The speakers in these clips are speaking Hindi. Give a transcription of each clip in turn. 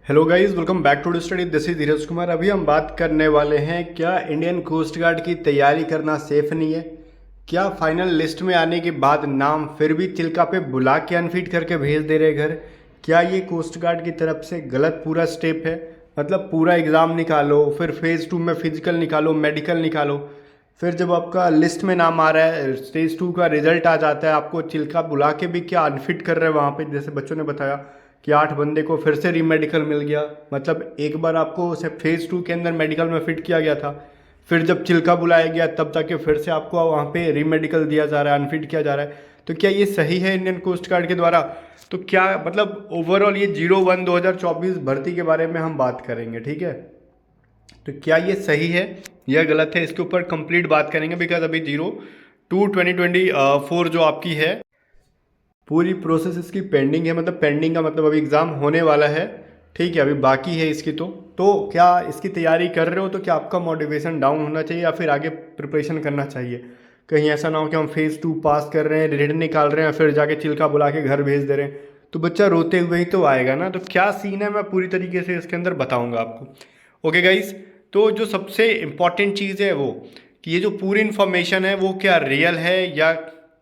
Hello guys, welcome back to study. This is Dheeraj Kumar. अभी हम बात करने वाले हैं, क्या इंडियन कोस्ट गार्ड की तैयारी करना सेफ नहीं है? क्या फाइनल लिस्ट में आने के बाद नाम फिर भी चिल्का पे बुला के अनफिट करके भेज दे रहे घर? क्या ये कोस्ट गार्ड की तरफ से गलत पूरा स्टेप है? मतलब पूरा एग्ज़ाम निकालो, फिर फेज़ 2 में फिजिकल निकालो, मेडिकल निकालो, फिर जब आपका लिस्ट में नाम आ रहा है, स्टेज 2 का रिजल्ट आ जाता है, आपको चिल्का बुला के भी क्या अनफिट कर रहे हैं वहाँ पे? जैसे बच्चों ने बताया कि 8 बंदे को फिर से रीमेडिकल मिल गया। मतलब एक बार आपको से फेज़ 2 के अंदर मेडिकल में फिट किया गया था, फिर जब चिल्का बुलाया गया तब जाके फिर से आपको वहाँ पे रीमेडिकल दिया जा रहा है, अनफिट किया जा रहा है। तो क्या ये सही है इंडियन कोस्ट गार्ड के द्वारा? तो क्या मतलब ओवरऑल ये 01/2024 भर्ती के बारे में हम बात करेंगे, ठीक है? तो क्या ये सही है या गलत है, इसके ऊपर कंप्लीट बात करेंगे। बिकॉज अभी 02/2024 जो आपकी है, पूरी प्रोसेस इसकी पेंडिंग है। मतलब पेंडिंग का मतलब अभी एग्ज़ाम होने वाला है, ठीक है, अभी बाकी है इसकी। तो क्या इसकी तैयारी कर रहे हो तो क्या आपका मोटिवेशन डाउन होना चाहिए या फिर आगे प्रिपरेशन करना चाहिए? कहीं ऐसा ना हो कि हम फेज़ 2 पास कर रहे हैं, रिजल्ट निकाल रहे हैं, फिर जाके चिल्का बुला के घर भेज दे रहे हैं, तो बच्चा रोते हुए ही तो आएगा ना। तो क्या सीन है, मैं पूरी तरीके से इसके अंदर बताऊंगा आपको। ओके गाइस, तो जो सबसे इम्पॉर्टेंट चीज़ है वो कि ये जो पूरी इन्फॉर्मेशन है वो क्या रियल है या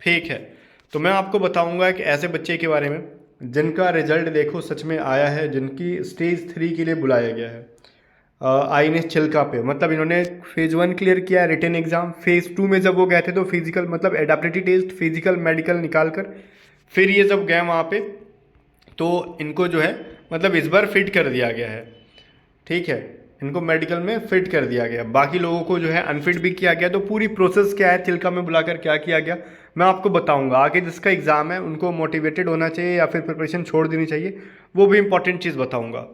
फेक है। तो मैं आपको बताऊंगा एक ऐसे बच्चे के बारे में जिनका रिजल्ट देखो सच में आया है, जिनकी स्टेज 3 के लिए बुलाया गया है आईएनएस चिल्का पे। मतलब इन्होंने फेज़ 1 क्लियर किया, रिटन एग्जाम। फेज़ 2 में जब वो गए थे तो फिजिकल मतलब एडेप्टिबिलिटी टेस्ट, फिजिकल, मेडिकल निकाल कर फिर ये जब गए वहाँ पे तो इनको जो है मतलब इस बार फिट कर दिया गया है, ठीक है, इनको मेडिकल में फिट कर दिया गया। बाकी लोगों को जो है अनफिट भी किया गया। तो पूरी प्रोसेस क्या है, चिल्का में बुलाकर क्या किया गया, मैं आपको बताऊंगा। आगे जिसका एग्जाम है उनको मोटिवेटेड होना चाहिए या फिर प्रिपरेशन छोड़ देनी चाहिए, वो भी इंपॉर्टेंट चीज़ बताऊंगा।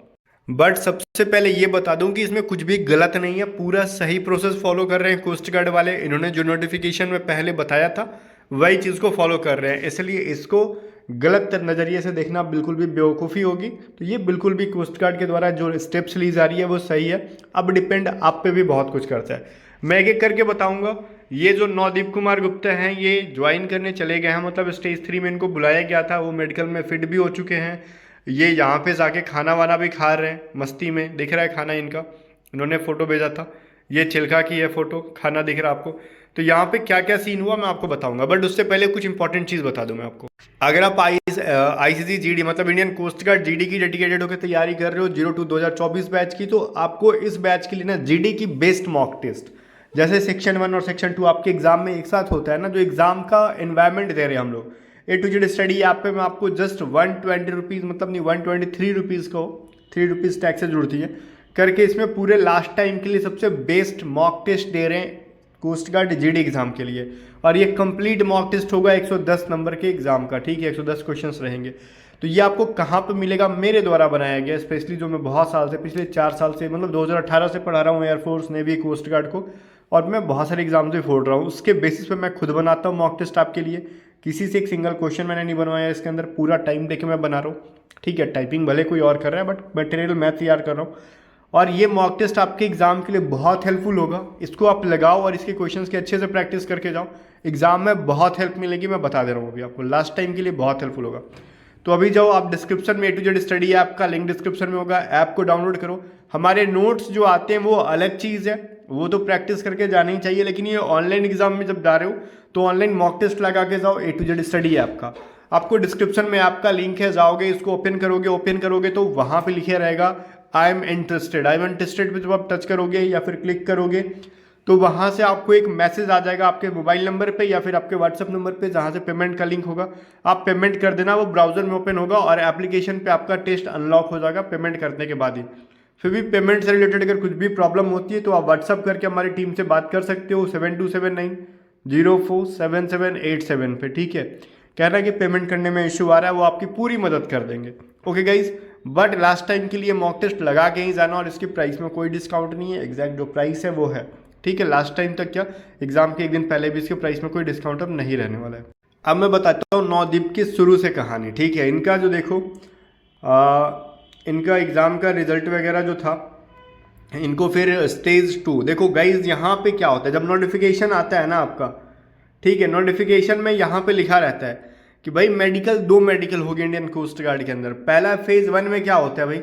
बट सबसे पहले ये बता दूं कि इसमें कुछ भी गलत नहीं है, पूरा सही प्रोसेस फॉलो कर रहे हैं कोस्ट गार्ड वाले। इन्होंने जो नोटिफिकेशन में पहले बताया था वही चीज़ को फॉलो कर रहे हैं, इसलिए इसको गलत नज़रिए से देखना बिल्कुल भी बेवकूफ़ी होगी। तो ये बिल्कुल भी कोस्ट गार्ड के द्वारा जो स्टेप्स ली जा रही है वो सही है। अब डिपेंड आप पे भी बहुत कुछ करता है, मैं एक एक करके बताऊंगा। ये जो नवदीप कुमार गुप्ता हैं ये ज्वाइन करने चले गए हैं, मतलब स्टेज 3 में इनको बुलाया गया था, वो मेडिकल में फिट भी हो चुके हैं। ये यहाँ पे जाके खाना वाना भी खा रहे हैं मस्ती में, दिख रहा है खाना इनका, इन्होंने फ़ोटो भेजा था, ये चिल्का की है फ़ोटो, खाना दिख रहा है आपको। तो यहाँ पे क्या क्या सीन हुआ मैं आपको बताऊंगा, बट उससे पहले कुछ इंपॉर्टेंट चीज़ बता दूं मैं आपको। अगर आप आईसीसी जीडी मतलब इंडियन कोस्ट गार्ड जीडी की डेडिकेटेड होकर तैयारी कर रहे हो 02/2024 बैच की, तो आपको इस बैच के लिए ना जीडी की बेस्ट मॉक टेस्ट, जैसे सेक्शन 1 और सेक्शन 2 आपके एग्जाम में एक साथ होता है ना, जो एग्जाम का एनवायरनमेंट दे रहे हैं हम लोग A to Z study app पे, मैं आपको जस्ट 120 रुपीज़ मतलब नहीं 123 रुपीज़ को 3 रुपीज़ टैक्स से जुड़ती है करके इसमें पूरे लास्ट टाइम के लिए सबसे बेस्ट मॉक टेस्ट दे रहे हैं कोस्ट गार्ड जीडी एग्जाम के लिए। और ये कंप्लीट मॉक टेस्ट होगा 110 नंबर के एग्जाम का, ठीक है, 110 क्वेश्चंस रहेंगे। तो ये आपको कहाँ पे मिलेगा, मेरे द्वारा बनाया गया, स्पेशली जो मैं बहुत साल से, पिछले 4 साल से मतलब 2018 से पढ़ा रहा हूँ एयरफोर्स, नेवी, कोस्ट गार्ड को, और मैं बहुत सारे एग्जाम्स भी फोड़ रहा हूँ। उसके बेसिस पे मैं खुद बनाता हूँ मॉक टेस्ट आपके लिए। किसी से एक सिंगल क्वेश्चन मैंने नहीं बनवाया इसके अंदर, पूरा टाइम देके मैं बना रहा हूँ, ठीक है। टाइपिंग भले कोई और कर रहा है बट मटेरियल मैं तैयार कर रहा हूँ। और ये मॉक टेस्ट आपके एग्जाम के लिए बहुत हेल्पफुल होगा, इसको आप लगाओ और इसके क्वेश्चंस की अच्छे से प्रैक्टिस करके जाओ, एग्जाम में बहुत हेल्प मिलेगी। मैं बता दे रहा हूँ अभी आपको, लास्ट टाइम के लिए बहुत हेल्पफुल होगा। तो अभी जाओ आप डिस्क्रिप्शन में A to Z study app का लिंक डिस्क्रिप्शन में होगा, ऐप को डाउनलोड करो। हमारे नोट्स जो आते हैं वो अलग चीज़ है, वो तो प्रैक्टिस करके जाना ही चाहिए, लेकिन ये ऑनलाइन एग्जाम में जब जा रहे हो तो ऑनलाइन मॉक टेस्ट लगा के जाओ A to Z study app का। आपको डिस्क्रिप्शन में ऐप का लिंक है, जाओगे इसको ओपन करोगे तो वहाँ पे लिखे रहेगा I am interested. I am interested पे जब आप टच करोगे या फिर क्लिक करोगे तो वहाँ से आपको एक मैसेज आ जाएगा आपके मोबाइल नंबर पे या फिर आपके व्हाट्सएप नंबर पे, जहाँ से पेमेंट का लिंक होगा। आप पेमेंट कर देना, वो ब्राउजर में ओपन होगा और एप्लीकेशन पे आपका टेस्ट अनलॉक हो जाएगा पेमेंट करने के बाद ही। फिर भी पेमेंट से रिलेटेड अगर कुछ भी प्रॉब्लम होती है तो आप व्हाट्सअप करके हमारी टीम से बात कर सकते हो 7279047787 पे, ठीक है। कहना कि पेमेंट करने में इशू आ रहा है, वो आपकी पूरी मदद कर देंगे। Okay guys, but last time के लिए मॉक टेस्ट लगा के ही जाना, और इसकी प्राइस में कोई डिस्काउंट नहीं है, एग्जैक्ट जो प्राइस है वो है, ठीक है। लास्ट टाइम तक क्या, एग्जाम के एक दिन पहले भी इसके प्राइस में कोई डिस्काउंट अब नहीं रहने वाला है। अब मैं बताता हूँ नवदीप की शुरू से कहानी, ठीक है। इनका जो देखो इनका एग्ज़ाम का रिजल्ट वगैरह जो था, इनको फिर स्टेज 2 देखो गाइज, यहाँ पे क्या होता है जब नोटिफिकेशन आता है ना आपका, ठीक है, नोटिफिकेशन में यहाँ पे लिखा रहता है कि भाई मेडिकल, 2 मेडिकल हो गए इंडियन कोस्ट गार्ड के अंदर। पहला फेज़ 1 में क्या होता है भाई,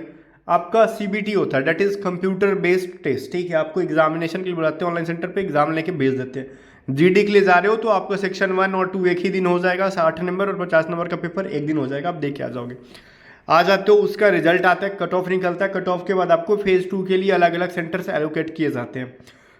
आपका CBT होता है, that is computer based test, ठीक है। आपको एग्जामिनेशन के लिए बुलाते हैं ऑनलाइन सेंटर पे, एग्जाम लेके भेज देते हैं। GD के लिए जा रहे हो तो आपका सेक्शन 1 और 2 एक ही दिन हो जाएगा, 60 नंबर और 50 नंबर का पेपर एक दिन हो जाएगा, आप दे के आ जाओगे। आ जाते हो, उसका रिजल्ट आता है, कट ऑफ निकलता है, कट ऑफ के बाद आपको फेज़ 2 के लिए अलग अलग सेंटर्स एलोकेट किए जाते हैं।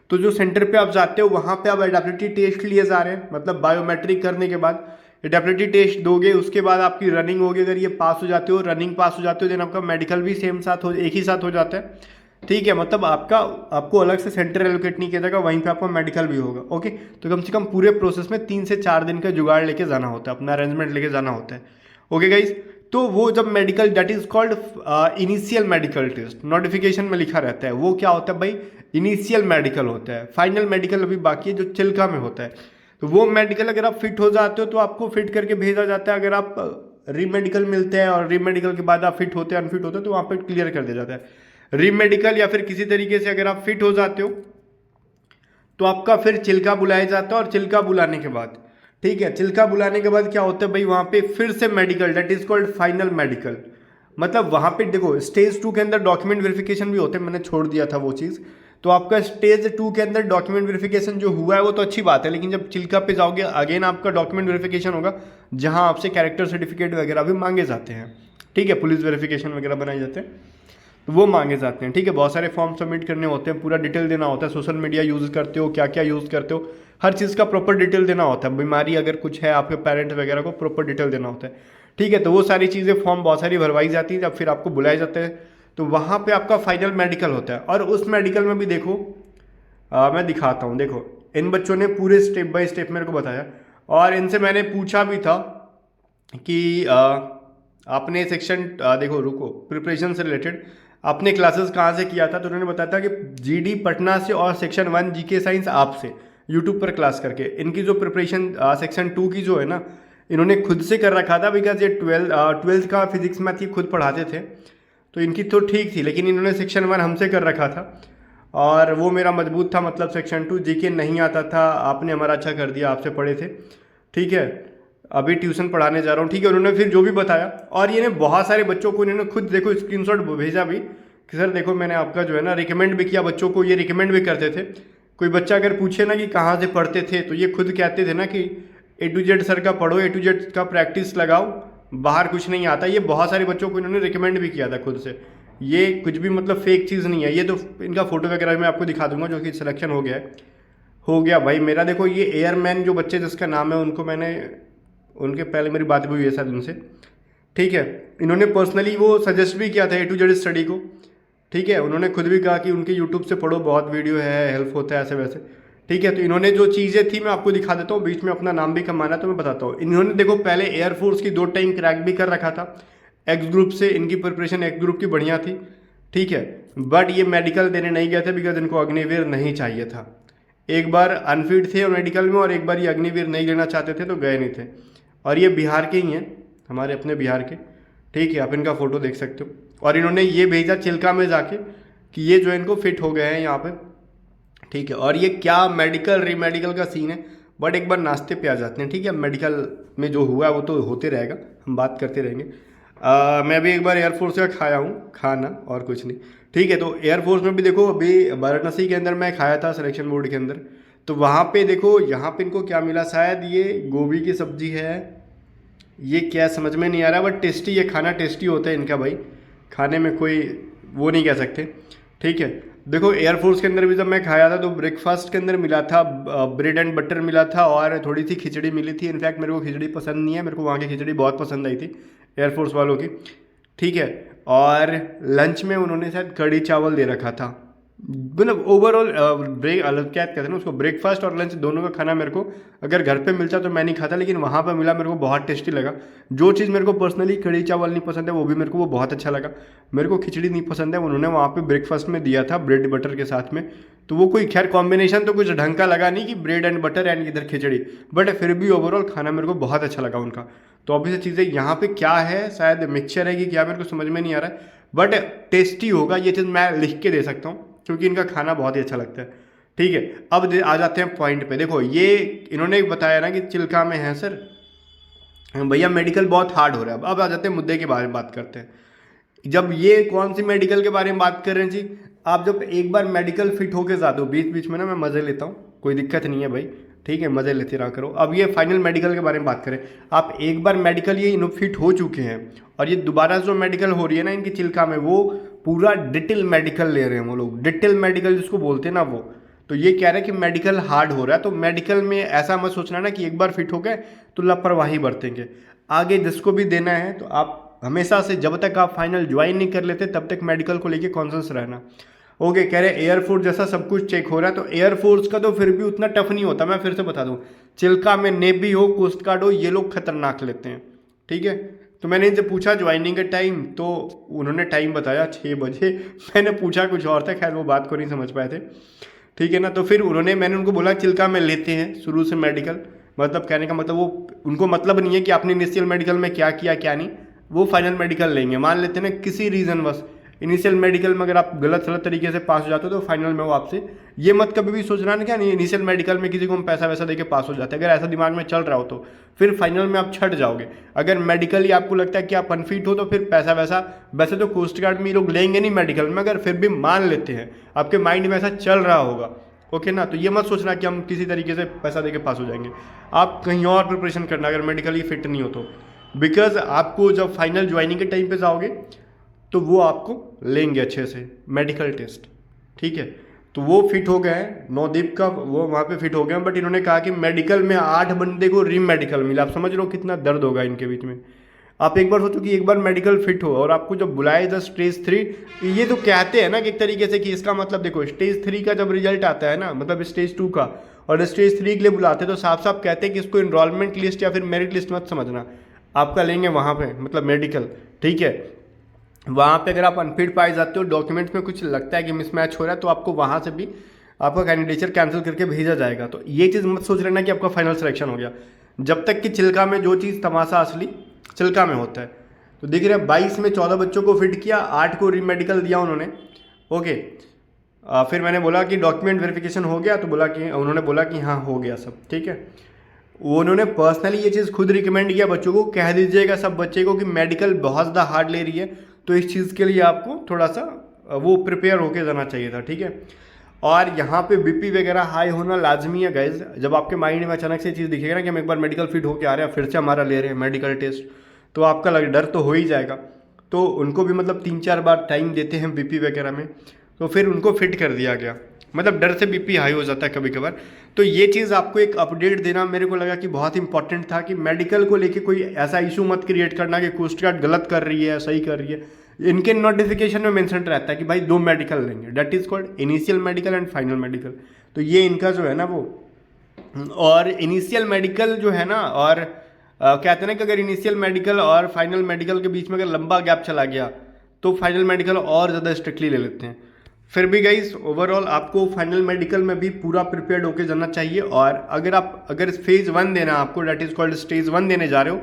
तो जो सेंटर पे आप जाते हो वहाँ पे आप एडेप्टिविटी टेस्ट लिए जा रहे हैं, मतलब बायोमेट्रिक करने के बाद एडेप्टिविटी टेस्ट दोगे, उसके बाद आपकी रनिंग होगी। अगर ये पास हो जाते हो, रनिंग पास हो जाते हो, देन आपका मेडिकल भी सेम साथ हो, एक ही साथ हो जाता है, ठीक है। मतलब आपको अलग से सेंटर एलोकेट नहीं किया जाएगा, वहीं पे आपका मेडिकल भी होगा, ओके। तो कम से कम पूरे प्रोसेस में 3 से 4 दिन का जुगाड़ लेके जाना होता है, अपना अरेंजमेंट लेके जाना होता है, ओके गाइज। तो वो जब medical, that is called initial medical test, notification में लिखा रहता है, वो क्या होता है भाई, इनिशियल मेडिकल होता है। फाइनल मेडिकल अभी बाकी है, जो चिल्का में होता है। तो वो मेडिकल अगर आप फिट हो जाते हो तो आपको फिट करके भेजा जाता है। अगर आप रीमेडिकल मिलते हैं और रीमेडिकल के बाद आप फिट होते हैं, अनफिट होते हैं, तो वहाँ पे क्लियर कर दिया जाता है। रीमेडिकल या फिर किसी तरीके से अगर आप फिट हो जाते हो तो आपका फिर चिल्का बुलाया जाता है, और चिल्का बुलाने के बाद, ठीक है, चिल्का बुलाने के बाद क्या होता है भाई, वहाँ पे फिर से medical, that is called final medical. मतलब वहाँ पे देखो स्टेज 2 के अंदर डॉक्यूमेंट वेरिफिकेशन भी होते हैं, मैंने छोड़ दिया था वो चीज़। तो आपका स्टेज 2 के अंदर डॉक्यूमेंट वेरिफिकेशन जो हुआ है वो तो अच्छी बात है, लेकिन जब चिल्का पे जाओगे अगेन आपका डॉक्यूमेंट वेरिफिकेशन होगा, जहाँ आपसे कैरेक्टर सर्टिफिकेट वगैरह भी मांगे जाते हैं, ठीक है, पुलिस वेरिफिकेशन वगैरह बनाए जाते हैं, तो वो मांगे जाते हैं, ठीक है। बहुत सारे फॉर्म सबमिट करने होते हैं, पूरा डिटेल देना होता है, सोशल मीडिया यूज़ करते हो, क्या क्या यूज़ करते हो, हर चीज़ का प्रॉपर डिटेल देना होता है। बीमारी अगर कुछ है आपके पेरेंट्स वगैरह को प्रॉपर डिटेल देना होता है, ठीक है। तो वो सारी चीज़ें फॉर्म बहुत सारी भरवाई जाती है, जब फिर आपको बुलाए जाते हैं तो वहाँ पे आपका फाइनल मेडिकल होता है। और उस मेडिकल में भी देखो, मैं दिखाता हूँ, देखो इन बच्चों ने पूरे स्टेप बाय स्टेप मेरे को बताया, और इनसे मैंने पूछा भी था कि आपने सेक्शन देखो रुको, प्रिपरेशन से रिलेटेड आपने क्लासेस कहाँ से किया था, तो उन्होंने बताया था कि GD पटना से और सेक्शन 1 GK साइंस आपसे यूट्यूब पर क्लास करके। इनकी जो प्रिपरेशन सेक्शन 2 की जो है ना, इन्होंने खुद से कर रखा था, बिकॉज ये 12th का फिजिक्स मैथ ये खुद पढ़ाते थे, तो इनकी तो ठीक थी, लेकिन इन्होंने सेक्शन 1 हमसे कर रखा था, और वो मेरा मजबूत था। मतलब सेक्शन 2 GK नहीं आता था, आपने हमारा अच्छा कर दिया, आपसे पढ़े थे, ठीक है। अभी ट्यूशन पढ़ाने जा रहा हूँ, ठीक है। उन्होंने फिर जो भी बताया, और ये ने बहुत सारे बच्चों को इन्होंने खुद देखो स्क्रीनशॉट भेजा भी कि सर देखो मैंने आपका जो है ना रिकमेंड भी किया बच्चों को, ये रिकमेंड भी करते थे। कोई बच्चा अगर पूछे ना कि कहाँ से पढ़ते थे, तो ये खुद कहते थे ना कि A to Z सर का पढ़ो, A to Z का प्रैक्टिस लगाओ, बाहर कुछ नहीं आता। ये बहुत सारे बच्चों को इन्होंने रिकमेंड भी किया था खुद से, ये कुछ भी मतलब फेक चीज़ नहीं है। ये तो इनका फोटो वगैरह मैं आपको दिखा दूंगा, जो कि सिलेक्शन हो गया है, हो गया भाई मेरा। देखो ये एयरमैन जो बच्चे जिसका नाम है, उनको मैंने, उनके पहले मेरी बात भी हुई है शायद उनसे, ठीक है। इन्होंने पर्सनली वो सजेस्ट भी किया था A to Z स्टडी को, ठीक है। उन्होंने खुद भी कहा कि उनके यूट्यूब से पढ़ो, बहुत वीडियो है, हेल्प होता है ऐसे वैसे, ठीक है। तो इन्होंने जो चीज़ें थी मैं आपको दिखा देता हूँ, बीच में अपना नाम भी कमाना तो मैं बताता हूँ। इन्होंने देखो पहले एयरफोर्स की 2 टाइम क्रैक भी कर रखा था एक्स ग्रुप से, इनकी प्रिपरेशन एक्स ग्रुप की बढ़िया थी, ठीक है। बट ये मेडिकल देने नहीं गए थे, बिकॉज इनको अग्निवीर नहीं चाहिए था। एक बार अनफिट थे मेडिकल में, और एक बार ये अग्निवीर नहीं लेना चाहते थे, तो गए नहीं थे। और ये बिहार के ही हैं, हमारे अपने बिहार के, ठीक है। आप इनका फ़ोटो देख सकते हो। और इन्होंने ये भेजा चिल्का में जाके कि ये जो इनको फिट हो गए हैं यहाँ पे, ठीक है। और ये क्या मेडिकल रीमेडिकल का सीन है, बट एक बार नाश्ते पे आ जाते हैं, ठीक है। मेडिकल में जो हुआ है वो तो होते रहेगा, हम बात करते रहेंगे। मैं भी एक बार एयरफोर्स का खाया हूँ खाना, और कुछ नहीं, ठीक है। तो एयरफोर्स में भी देखो, अभी वाराणसी के अंदर मैं खाया था सिलेक्शन बोर्ड के अंदर, तो वहाँ पे देखो, यहाँ पे इनको क्या मिला, शायद ये गोभी की सब्जी है, ये क्या समझ में नहीं आ रहा, बट टेस्टी, ये खाना टेस्टी होता है इनका भाई, खाने में कोई वो नहीं कह सकते, ठीक है। देखो एयरफोर्स के अंदर भी जब मैं खाया था तो ब्रेकफास्ट के अंदर मिला था ब्रेड एंड बटर मिला था, और थोड़ी सी खिचड़ी मिली थी। इनफैक्ट मेरे को खिचड़ी पसंद नहीं है, मेरे को वहाँ की खिचड़ी बहुत पसंद आई थी एयरफोर्स वालों की, ठीक है। और लंच में उन्होंने शायद कढ़ी चावल दे रखा था। मतलब ओवरऑल क्या कहते हैं ना उसको, ब्रेकफास्ट और लंच दोनों का खाना मेरे को अगर घर पे मिलता तो मैं नहीं खाता, लेकिन वहाँ पर मिला, मेरे को बहुत टेस्टी लगा। जो चीज़ मेरे को पर्सनली कढ़ी चावल नहीं पसंद है, वो भी मेरे को वो बहुत अच्छा लगा। मेरे को खिचड़ी नहीं पसंद है, उन्होंने वहाँ पे ब्रेकफास्ट में दिया था ब्रेड बटर के साथ में, तो वो कोई खैर कॉम्बिनेशन तो कुछ ढंग का लगा नहीं कि ब्रेड एंड बटर एंड इधर खिचड़ी, बट फिर भी ओवरऑल खाना मेरे को बहुत अच्छा लगा उनका। तो अभी से चीज़ें यहाँ पे क्या है, शायद मिक्सचर है कि क्या, मेरे को समझ में नहीं आ रहा है, बट टेस्टी होगा, ये चीज़ मैं लिख के दे सकता हूँ, क्योंकि इनका खाना बहुत ही अच्छा लगता है, ठीक है। अब आ जाते हैं पॉइंट पे। देखो ये इन्होंने बताया ना कि चिल्का में है सर, भैया मेडिकल बहुत हार्ड हो रहा है। अब आ जाते हैं मुद्दे के बारे में बात करते हैं। जब ये कौन सी मेडिकल के बारे में बात कर रहे हैं जी, आप जब एक बार मेडिकल फिट होके जाते हो, बीच बीच में ना मैं मज़े लेता हूँ, कोई दिक्कत नहीं है भाई, ठीक है, मज़े लेते रहा करो। अब ये फाइनल मेडिकल के बारे में बात करें, आप एक बार मेडिकल ये इनो फिट हो चुके हैं और ये दोबारा जो मेडिकल हो रही है ना इनकी चिल्का में, वो पूरा डिटेल मेडिकल ले रहे हैं वो लोग, डिटेल मेडिकल जिसको बोलते हैं ना वो। तो ये कह रहे हैं कि मेडिकल हार्ड हो रहा है, तो मेडिकल में ऐसा मत सोचना ना कि एक बार फिट हो गए तो लापरवाही बरतेंगे। आगे जिसको भी देना है तो आप हमेशा से जब तक आप फाइनल ज्वाइन नहीं कर लेते तब तक मेडिकल को लेके कॉन्शियस रहना। ओके, कह रहे एयरफोर्स जैसा सब कुछ चेक हो रहा है, तो एयरफोर्स का तो फिर भी उतना टफ नहीं होता। मैं फिर से बता दूं, चिल्का में नेवी हो, कोस्ट गार्ड हो, ये लोग खतरनाक लेते हैं, ठीक है। तो मैंने इनसे पूछा ज्वाइनिंग का टाइम, तो उन्होंने टाइम बताया 6 बजे। मैंने पूछा कुछ और था, खैर वो बात को नहीं समझ पाए थे, ठीक है ना। तो फिर मैंने उनको बोला चिल्का में लेते हैं शुरू से मेडिकल, मतलब कहने का मतलब वो उनको मतलब नहीं है कि आपने इनिशियल मेडिकल में क्या किया क्या नहीं, वो फाइनल मेडिकल लेंगे। मान लेते हैं ना किसी रीज़न बस इनिशियल मेडिकल में अगर आप गलत तरीके से पास हो जाते हो तो फाइनल में वो आपसे, ये मत कभी भी सोचना ना क्या नहीं इनिशियल मेडिकल में किसी को हम पैसा वैसा देके पास हो जाते हैं। अगर ऐसा दिमाग में चल रहा हो तो फिर फाइनल में आप छट जाओगे। अगर मेडिकली आपको लगता है कि आप अनफिट हो तो फिर पैसा वैसा, वैसे तो कोस्ट गार्ड में ये लोग लेंगे नहीं मेडिकल में, अगर फिर भी मान लेते हैं आपके माइंड में ऐसा चल रहा होगा, ओके ना, तो ये मत सोचना कि हम किसी तरीके से पैसा देके पास हो जाएंगे। आप कहीं और प्रिपरेशन करना अगर मेडिकली फिट नहीं हो तो, बिकॉज आपको जब फाइनल ज्वाइनिंग के टाइम पे जाओगे तो वो आपको लेंगे अच्छे से मेडिकल टेस्ट, ठीक है। तो वो फिट हो गए हैं, नवदीप का वो वहाँ पे फिट हो गए हैं, बट इन्होंने कहा कि मेडिकल में 8 बंदे को री मेडिकल मिला। आप समझ लो कितना दर्द होगा इनके बीच में। आप एक बार सोचो कि एक बार मेडिकल फिट हो और आपको जब बुलाए था स्टेज 3, ये तो कहते हैं ना कि एक तरीके से कि इसका मतलब देखो स्टेज 3 का जब रिजल्ट आता है ना, मतलब स्टेज 2 का, और स्टेज 3 के लिए बुलाते हैं तो साफ साफ कहते हैं कि इसको इनरोलमेंट लिस्ट या फिर मेरिट लिस्ट मत समझना, आपका लेंगे वहाँ पे मतलब मेडिकल, ठीक है। वहाँ पे अगर आप अनफिट पाए जाते हो, डॉक्यूमेंट्स में कुछ लगता है कि मिसमैच हो रहा है, तो आपको वहाँ से भी आपका कैंडिडेचर कैंसिल करके भेजा जाएगा। तो ये चीज़ मत सोच लेना कि आपका फाइनल सिलेक्शन हो गया, जब तक कि चिल्का में जो चीज़ तमाशा असली चिल्का में होता है। तो देख रहे हैं 22 में 14 बच्चों को फिट किया, 8 को रीमेडिकल दिया उन्होंने, ओके। फिर मैंने बोला कि डॉक्यूमेंट वेरिफिकेशन हो गया, तो उन्होंने बोला कि हाँ हो गया सब, ठीक है। उन्होंने पर्सनली ये चीज़ खुद रिकमेंड किया बच्चों को, कह दीजिएगा सब बच्चे को कि मेडिकल बहुत ज़्यादा हार्ड ले रही है, तो इस चीज़ के लिए आपको थोड़ा सा वो प्रिपेयर होके जाना चाहिए था, ठीक है। और यहाँ पे बीपी वगैरह हाई होना लाजमी है गाइज। जब आपके माइंड में अचानक से चीज़ दिखेगा ना कि हम एक बार मेडिकल फिट होके आ रहे हैं, फिर से हमारा ले रहे हैं मेडिकल टेस्ट, तो आपका डर तो हो ही जाएगा। तो उनको भी मतलब 3-4 बार टाइम देते हैं बीपी वगैरह में, तो फिर उनको फिट कर दिया गया। मतलब डर से बीपी हाई हो जाता है कभी कभार। तो ये चीज़ आपको एक अपडेट देना मेरे को लगा कि बहुत इंपॉर्टेंट था, कि मेडिकल को लेके कोई ऐसा इशू मत क्रिएट करना कि कोस्ट गार्ड गलत कर रही है सही कर रही है। इनके नोटिफिकेशन में मेंशन रहता है कि भाई 2 मेडिकल लेंगे, that is called initial medical and final medical. तो ये इनका जो है ना वो, और इनिशियल मेडिकल जो है ना, और कहते हैं ना कि अगर इनिशियल मेडिकल और फाइनल मेडिकल के बीच में अगर लंबा गैप चला गया तो फाइनल मेडिकल और ज़्यादा स्ट्रिक्टली ले लेते हैं। फिर भी गाइस ओवरऑल आपको फाइनल मेडिकल में भी पूरा प्रिपेयर्ड होकर जाना चाहिए। और अगर फेज़ 1 देना आपको, डेट इज़ कॉल्ड स्टेज 1 देने जा रहे हो,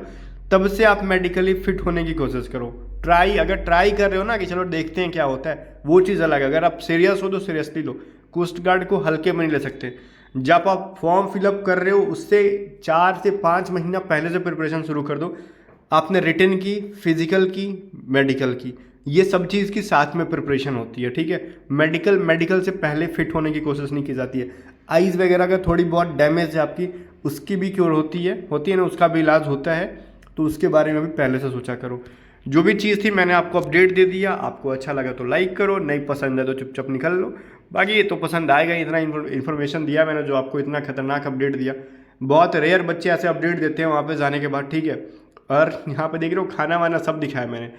तब से आप मेडिकली फिट होने की कोशिश करो। अगर ट्राई कर रहे हो ना कि चलो देखते हैं क्या होता है, वो चीज़ अलग है। अगर आप सीरियस हो तो सीरियसली लो, कोस्ट गार्ड को हल्के में नहीं ले सकते। जब आप फॉर्म फिलअप कर रहे हो उससे 4 से 5 महीना पहले से प्रिपरेशन शुरू कर दो। आपने रिटन की, फिजिकल की, मेडिकल की, ये सब चीज़ की साथ में प्रिपरेशन होती है, ठीक है। मेडिकल से पहले फिट होने की कोशिश नहीं की जाती है। आइज़ वगैरह का थोड़ी बहुत डैमेज है आपकी, उसकी भी क्योर होती है ना, उसका भी इलाज होता है, तो उसके बारे में भी पहले से सोचा करो। जो भी चीज़ थी मैंने आपको अपडेट दे दिया। आपको अच्छा लगा तो लाइक करो, नहीं पसंद है तो चुपचाप निकल लो। बाकी ये तो पसंद आएगा, इतना इन्फॉर्मेशन दिया मैंने जो आपको, इतना खतरनाक अपडेट दिया। बहुत रेयर बच्चे ऐसे अपडेट देते हैं वहाँ पे जाने के बाद, ठीक है। और यहाँ पे देख रहे हो खाना वाना सब दिखाया मैंने।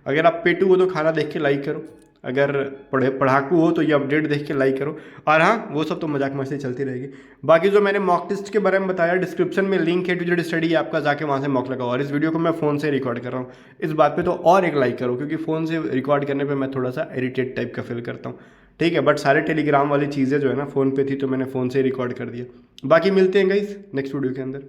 अगर आप पेटू हो तो खाना देख के लाइक करो, अगर पढ़ाकू हो तो ये अपडेट देख के लाइक करो। और हाँ, वो सब तो मजाक मस्ती चलती रहेगी। बाकी जो मैंने मॉक टेस्ट के बारे में बताया, डिस्क्रिप्शन में लिंक है टू जेड स्टडी, आपका जाके वहाँ से मॉक लगाओ। और इस वीडियो को मैं फ़ोन से रिकॉर्ड कर रहा हूँ, इस बात पे तो और एक लाइक करो, क्योंकि फ़ोन से रिकॉर्ड करने पे मैं थोड़ा सा इरिटेट टाइप का फील करता हूँ, ठीक है। बट सारे टेलीग्राम वाली चीज़ें जो है ना फ़ोन पे थी, तो मैंने फ़ोन से रिकॉर्ड कर दिया। बाकी मिलते हैं गाइस नेक्स्ट वीडियो के अंदर।